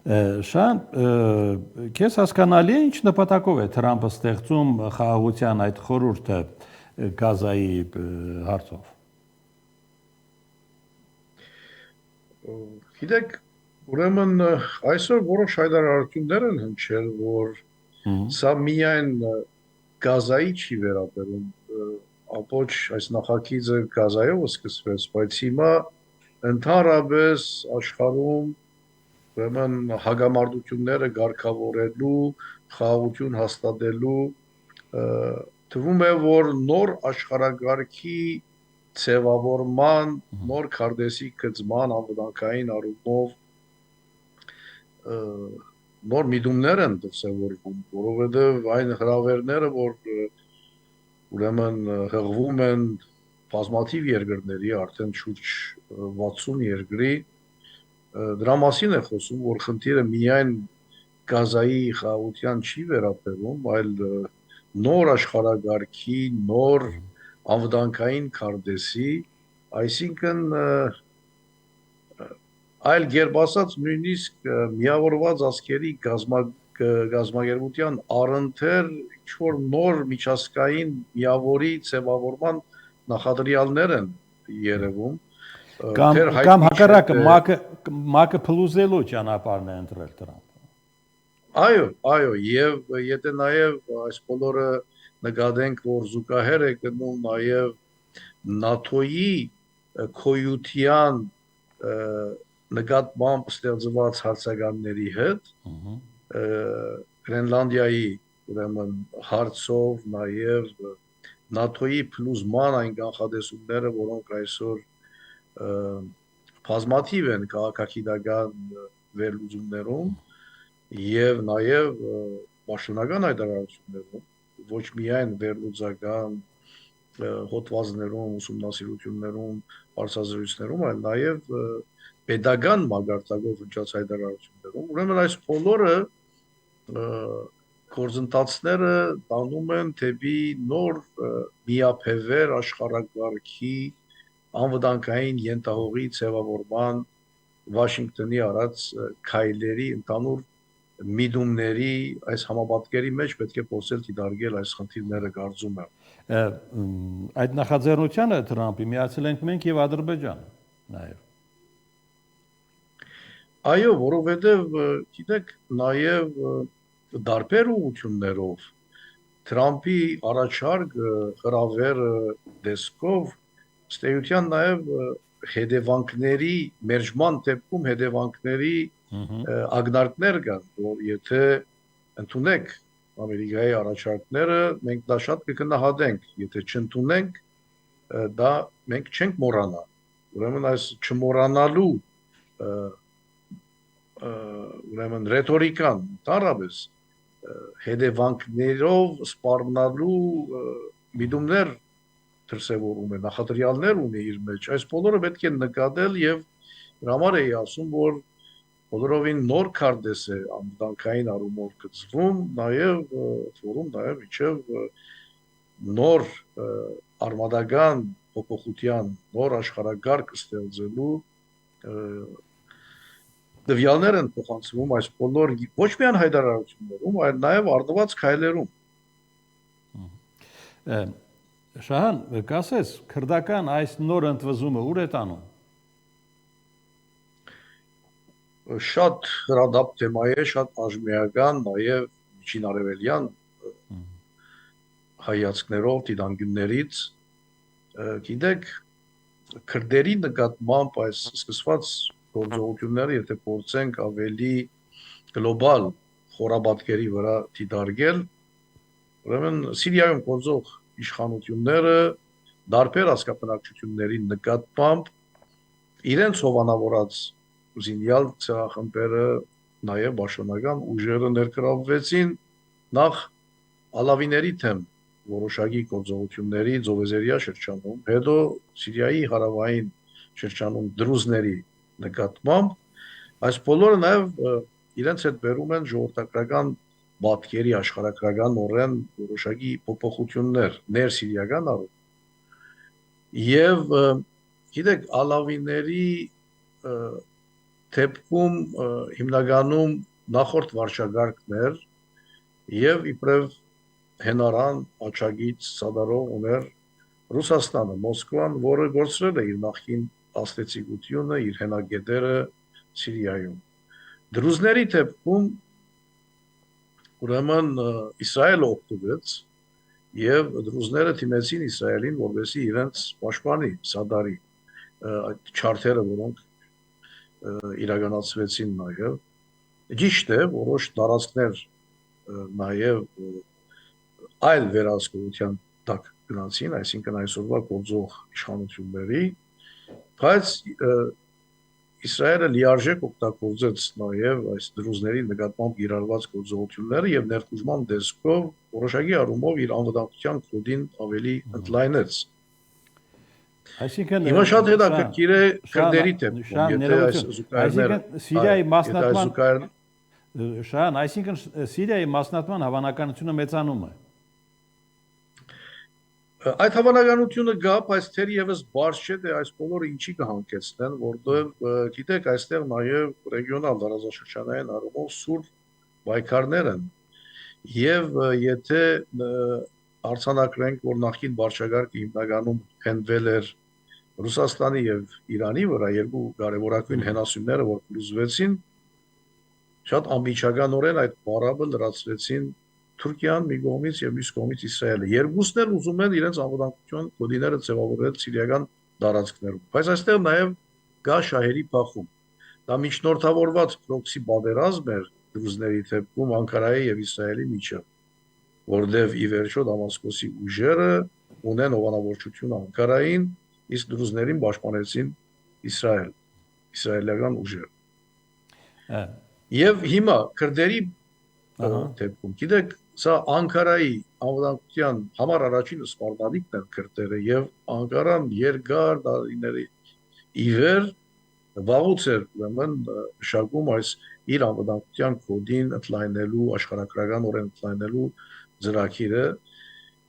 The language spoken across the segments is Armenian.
Շան, քեզ հասկանալի է ինչ նպատակով է Թրամփը ստեղծում խաղաղության այդ խորհուրդը Գազայի հարցով։ Գիտեք, ուրեմն այսօր որոշ հայտարարություններ են հնչել, որ սա միայն Գազայի չի վերաբերում, ապոչ այս նախագիծը Գազայով սկսվեց, բայց հիմա ընդհանրապես աշխարհում ուրեմն հագամարտությունները ղեկավարելու, խաղաղություն հաստատելու թվում է, որ նոր աշխարհակարգի ձևավորման, նոր քարտեզի գծման անվտանգային առումով նոր միտումներ են դրսևորվում, որովհետև այն հրավերները, որ ուրեմն հղվում են բազմաթիվ երկրների, արդեն շուրջ 60 երկրի, դրա մասին է խոսում, որ խնդիրը միայն Գազայի խաղաղության չի վերաբերում, այլ նոր աշխարհակարգի, նոր անվտանգային քարտեզի, այսինքն այլ կերպ ասած նույնիսկ միավորված ազգերի գազագերբության առընթեր ինչ-որ նոր միջազգային միավորի ձևավորման նախադրյալներ են երևում Կամ հակառակը ՄԱԿ-ը փլուզելու ճանապարհն է ընտրել Թրամփը։ Այո, եւ եթե նաեւ այս բոլորը նկատենք, որ զուգահեռ է գնում նաեւ ՆԱԹՕ-ի քոյության նկատմամբ ստեղծված հարցականների հետ, Գրենլանդիայի ուրեմն հարցով նաեւ ՆԱԹՕ-ի փլուզման այն կանխատեսումները, որոնք այսօր բազմաթիվ են քաղաքագիտական վերլուծումներում եւ նաեւ պաշտոնական հայտարարություններում, ոչ միայն վերլուծական հոդվածներում, ուսումնասիրություններում, հարցազրույցներում, այլ նաեւ պետական մագարտակով հնչած հայտարարություններում, ուրեմն այս բոլորը գործընթացները տանում են դեպի նոր միափևեր աշխարհակարգի անվտանգային ենթահողի ձևավորման Վաշինգտոնի արած քայլերի ընդհանուր միտումների այս համապատկերի մեջ պետք է փորձել դիտարկել այս խնդիրները կարծում եմ։ Այդ նախաձեռնությանը Թրամփի միացել ենք մենք եւ Ադրբեջանը նաեւ։ Այո, որովհետև գիտեք, նաև դարբեր ուղություններով Թրամփի առաջարկը հրավերը դեսքով ստեյության նաև հետևանքների մերժման դեպքում հետևանքների ակնարկներ կան, որ եթե ընդունեք Ամերիկայի առաջարկները, մենք դա շատ կգնահատենք, եթե չընդունենք, դա մենք չենք մոռանա։ Ուրեմն այս չմոռանալու ուրեմն ռետորիկան տարաբես հետևանքներով սպառնալու միտումներ դրսևորում է, նախադրյալներ ունի իր մեջ, այս բոլորը պետք է նկատել եւ համար էի ասում, որ բոլորովին նոր քարտեզ է անվտանգային առումով գծվում, նաեւ ֆորում նաեւ իջև նոր արմատական փոփոխության, նոր աշխարհակարգ ստեղծելու դվյալներ են փոխանցվում այս բոլոր ոչ միայն հայտարարություններում, այլ նաև արդված քայլերում։ Շահան, կասես, քրդական այս նոր ընդվզումը ուր է տանում։ Շատ հրադապ թեմա է, շատ բաժնեական, նաև միջին արևելյան հայացքներով, դիտանկյուններից։ Գիտեք, քրդերի նկատմամբ այս սկսված գործողությունները, եթե փորձենք ավելի գլոբալ խորաբատկերի վրա դիտարկել, ուրեմն Սիրիայում գործող իշխանությունները դարբեր հասկապնակցությունների նկատմամբ իրենց հովանավորած զինյալ ցեղախմբերը, նաև պաշտոնական ուժերը ներգրավվեցին նախ ալավիների թեմ որոշակի գործողությունների Զովեզերիա շրջանում, հետո Սիրիայի հարավային շրջանում դրուզների նկատմամբ, այս բոլորը նաև իրենց հետ բերում են ժողովրդական պատկերի աշխարհակրական օրեն որոշակի փոփոխություններ ներսիրիական առում։ Եվ գիտեք, ալավիների դեպքում հիմնականում նախորդ վարչագարկներ եւ իբրև հենարան աչագից սադարող ուներ Ռուսաստանը, Մոսկվան, որը գործրել է իր նախկին աստեցիկությունը, իր հենագետերը Սիրիայում։ Դրուզների դեպքում ուրեմն Իսրայելը օգտվեց եւ դրուզները թիմեցին Իսրայելին, որովհետեւ իրենց պաշտպանի Սադարի այդ չարթերը, որոնք իրականացվեցին նաեւ ճիշտ է որոշ տարածքներ նաեւ այլ վերահսկողության տակ գնացին, այսինքն այսօրվա գործող իշխանությունների, բայց Իսրայելը լիարժեք օգտագործեց նաեւ այս դրուզների նկատմամբ կիրառված գործողությունները եւ ներխուժման դեսքով որոշակի առումով իր անվտանգության կոդին ավելի ընդլայնեց։ Այսինքն Հիմա շատ հետաքրքիր է քրդերի դեպքում, եթե այս զուգահեռները, այսինքն Սիրիայի մասնատման Շահան, այսինքն Սիրիայի մասնատման հավանականությունը մեծանում է։ Այդ հավանականությունը գա, բայց թերևս բարձ չէ, թե այս բոլորը ինչի կհանգեցնեն, որտեղ գիտեք, այստեղ նաև ռեգիոնալ տարածաշրջանային առումով սուր պայքարներ են։ Եվ եթե արձանագրենք, որ նախկին վարչագարկը հիմնականում հենվել էր Ռուսաստանի եւ Իրանի վրա երկու կարևորագույն հենասյուները, որ փլուզվեցին, շատ ամբիջականորեն այդ պարաբը լրացրեցին Թուրքիան մի կողմից եւ մյուս կողմից Իսրայելը։ Երկուսն էլ ուզում են իրենց անվտանգության կոդիները ձևավորել սիրիական տարածքներում։ Բայց այստեղ նաեւ կա շահերի փախում։ Դա միջնորդավորված պրոքսի պատերազմ էր դրուզների դեպքում Անկարայի եւ Իսրայելի միջեւ, որտեղ ի վերջո Դամասկոսի ուժերը ունեն հովանավորչություն Անկարային, իսկ դրուզներին պաշտպանեցին իսրայելական ուժերը։ Եվ հիմա քրդերի դեպքում, գիտեք, սա Անկարայի անվտանգության համար առաջինը սպառնալիքն են քրդերը եւ Անկարան երկար տարիների ի վեր վաղուց էր ուրեմն մշակում այս իր անվտանգության կոդին ընդլայնելու, աշխարհագրականորեն ընդլայնելու ծրագիրը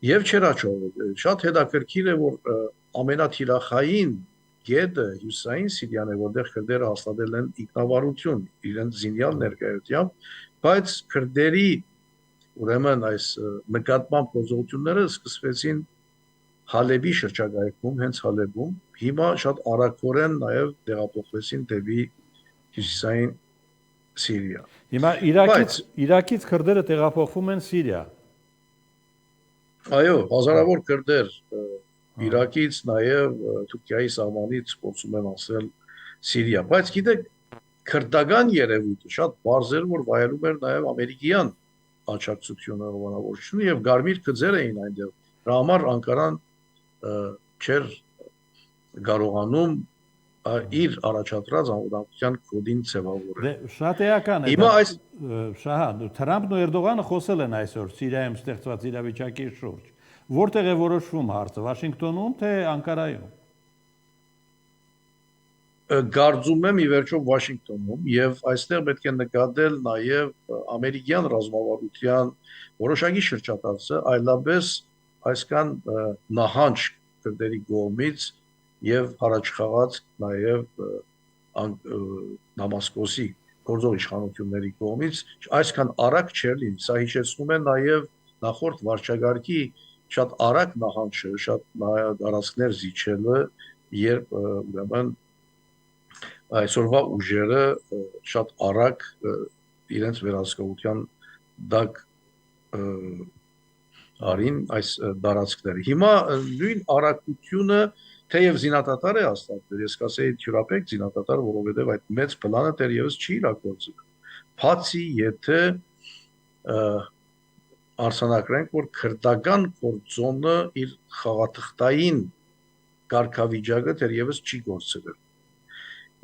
եւ չէր աչովել։ Շատ հետաքրքիր է, որ ամենաթիրախային գետը հյուսային Սիրիան է, որտեղ քրդերը հաստատել են ինքնավարություն իրենց զինյալ ներկայությամբ, բայց քրդերի ուրեմն այս նկատմամբ գործողությունները սկսվեցին Հալեբի շրջակայքում, հենց Հալեբում, հիմա շատ արագորեն նաև տեղափոխվեցին դեպի հյուսիսային Սիրիա։ Հիմա Իրաքից քրդերը տեղափոխվում են Սիրիա։ Այո, հազարավոր քրդեր Իրաքից նաև Թուրքիայի սահմանից փորձում են անցնել Սիրիա, բայց գիտեք, քրդական երևույթը շատ բարձր էր, որ վայելում էր նաև ամերիկյան աջակցությունը, հովանավորությունը եւ գարմիր գծեր էին այնտեղ։ Դրա համար Անկարան չէր կարողանում իր առաջադրած անվտանգության կոդին ձևավորել։ Շատ էական է։ Հիմա այս Շահան, Թրամփն ու Էրդողանը խոսել են այսօր Սիրիայում ստեղծված իրավիճակի շուրջ։ Որտեղ է որոշվում հարցը, Վաշինգտոնում թե Անկարայում։ Կարծում եմ ի վերջո Վաշինգտոնում եւ այստեղ պետք է նկատել նաեւ ամերիկյան ռազմավարության որոշակի շրջադարձը, այլապես այսքան նահանջ քրդերի կողմից եւ առաջխաղաց նաեւ Դամասկոսի գործող իշխանությունների կողմից այսքան արագ չէր լինի։ Սա հիշեցնում է նաեւ նախորդ վարչագարկի շատ արագ նահանջը, շատ տարածքներ զիջելը, երբ ուրեմն այսօրվա ուժերը շատ արագ իրենց վերահսկողության դակ արին այս տարածքները։ Հիմա նույն արագությունը թեև զինադատար է հաստատվել, ես կասեի թյուրապեք զինադատար, որովհետև այդ մեծ պլանը դեռևս չի իրագործվել։ Բացի եթե արձանագրենք, որ քրդական գործոնը իր խաղաթղթային կարգավիճակը դեռևս չի գործել։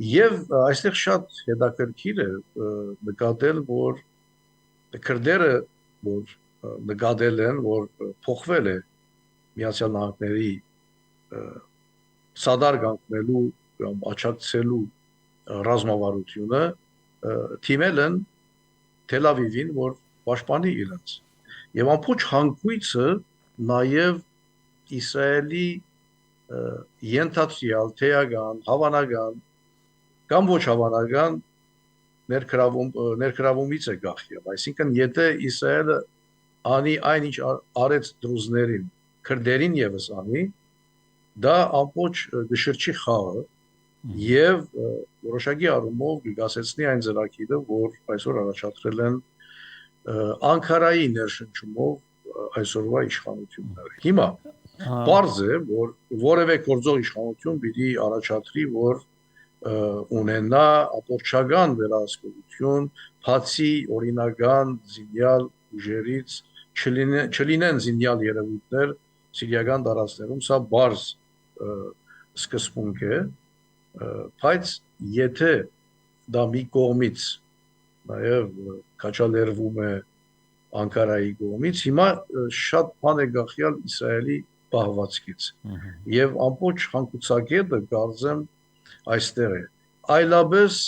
Եվ այստեղ շատ հետաքրքիր է նկատել, որ քրդերը որ նկատել են, որ փոխվել է Միացյալ Նահանգների սադար կանգնելու կամ աջակցելու ռազմավարությունը թիմել են Թել Ավիվին, որ պաշտպանի իրենց։ Եվ ամբողջ հանգույցը նաև Իսրայելի ենթադրյալ, թեական, հավանական կամ ոչ հավանական ներգրավումից է գախյալ, այսինքն եթե Իսրայելը անի այնինչ արեց դրուզներին, քրդերին եւս անի, դա ամբողջ գշրջի խաղը եւ որոշակի առումով գասեցնի այն ծրագիրը, որ այսօր առաջադրել են Անկարայի ներշնչումով այսօրվա իշխանությունները։ Հիմա պարզ է, որ որևէ գործող իշխանություն պիտի առաջադրի, որ ունենա ապորչական վերահսկողություն, բացի օրինական զինյալ ուժերից չլինեն զինյալ երևույթներ սիրիական տարածքներում, սա բարձ սկզբունք է, բայց եթե դա մի կողմից նաև քաջալերվում է Անկարայի կողմից, հիմա շատ բան է գախյալ Իսրայելի պահվածքից եւ ամբողջ հանգուցակետը կարծեմ այստեղ է, այլապես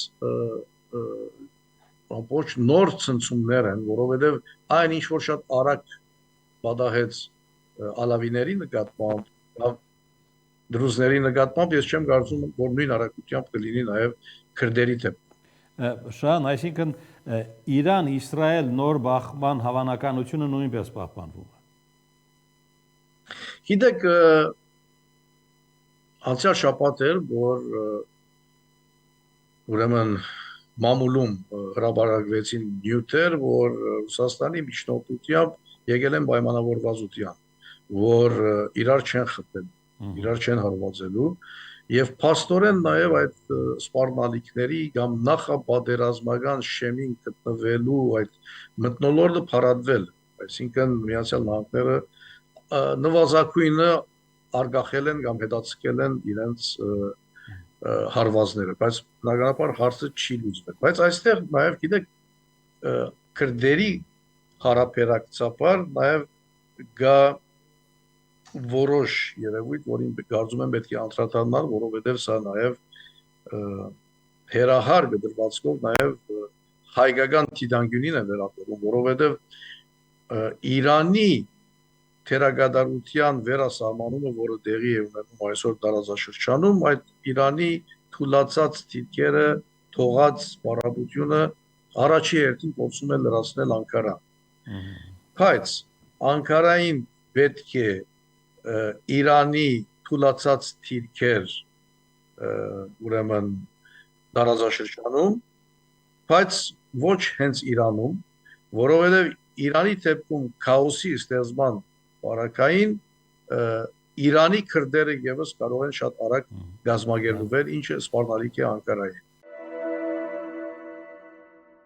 ամբողջ նոր ցնցումներ են, որովհետեւ այն ինչ որ շատ արագ պատահեց ալավիների նկատմամբ, դրուզների նկատմամբ, ես չեմ կարծում, որ նույն արագությամբ կլինի նաև քրդերի դեպքում։ Շան, այսինքն Իրան-Իսրայել նոր բախման հավանականությունը նույնպես պահպանվում է։ Գիտեք, անցյալ շաբաթ էր, որ ուրեմն մամուլում հրապարակվեցին նյութեր, որ Ռուսաստանի միջնորդությամբ եկել են պայմանավորվածության, որ իրար չեն խփել, իրար չեն հարվածելու, եւ փաստորեն նաեւ այդ սպառնալիքների կամ նախապատերազմական շեմին գտնվելու այդ մթնոլորտը փարատվել, այսինքն Միացյալ Նահանգները նվազագույնը արգախել են կամ հետաձգել են իրենց հարվածները, բայց բնականաբար հարցը չի լուծվել, բայց այստեղ նաեւ գիտեք քրդերի հարաբերակցաբար նաեւ գա որոշ երևույթ, որին կարծում եմ պետք է անդրադառնալ, որովհետև սա նաև հերահար գդրվածքով նաև հայկական թիթանգյունին է վերաբերում, որովհետև Իրանի թերագադարության վերասահմանումը, որը տեղի է ունենում այսօր տարածաշրջանում, այդ Իրանի թուլացած թիթքերը, թողած պարապությունը առաջի հերթին փորձում է լրացնել Անկարան։ Բայց Անկարային պետք է Իրանի թուլացած թիրքեր ուրեմն տարածաշրջանում, բայց ոչ հենց Իրանում, որովհետև Իրանի դեպքում քաոսի ստեղծման բարակային Իրանի քրդերը եւս կարող են շատ արագ գազմագերբվել, ինչը սպառնալիք է Անկարայի։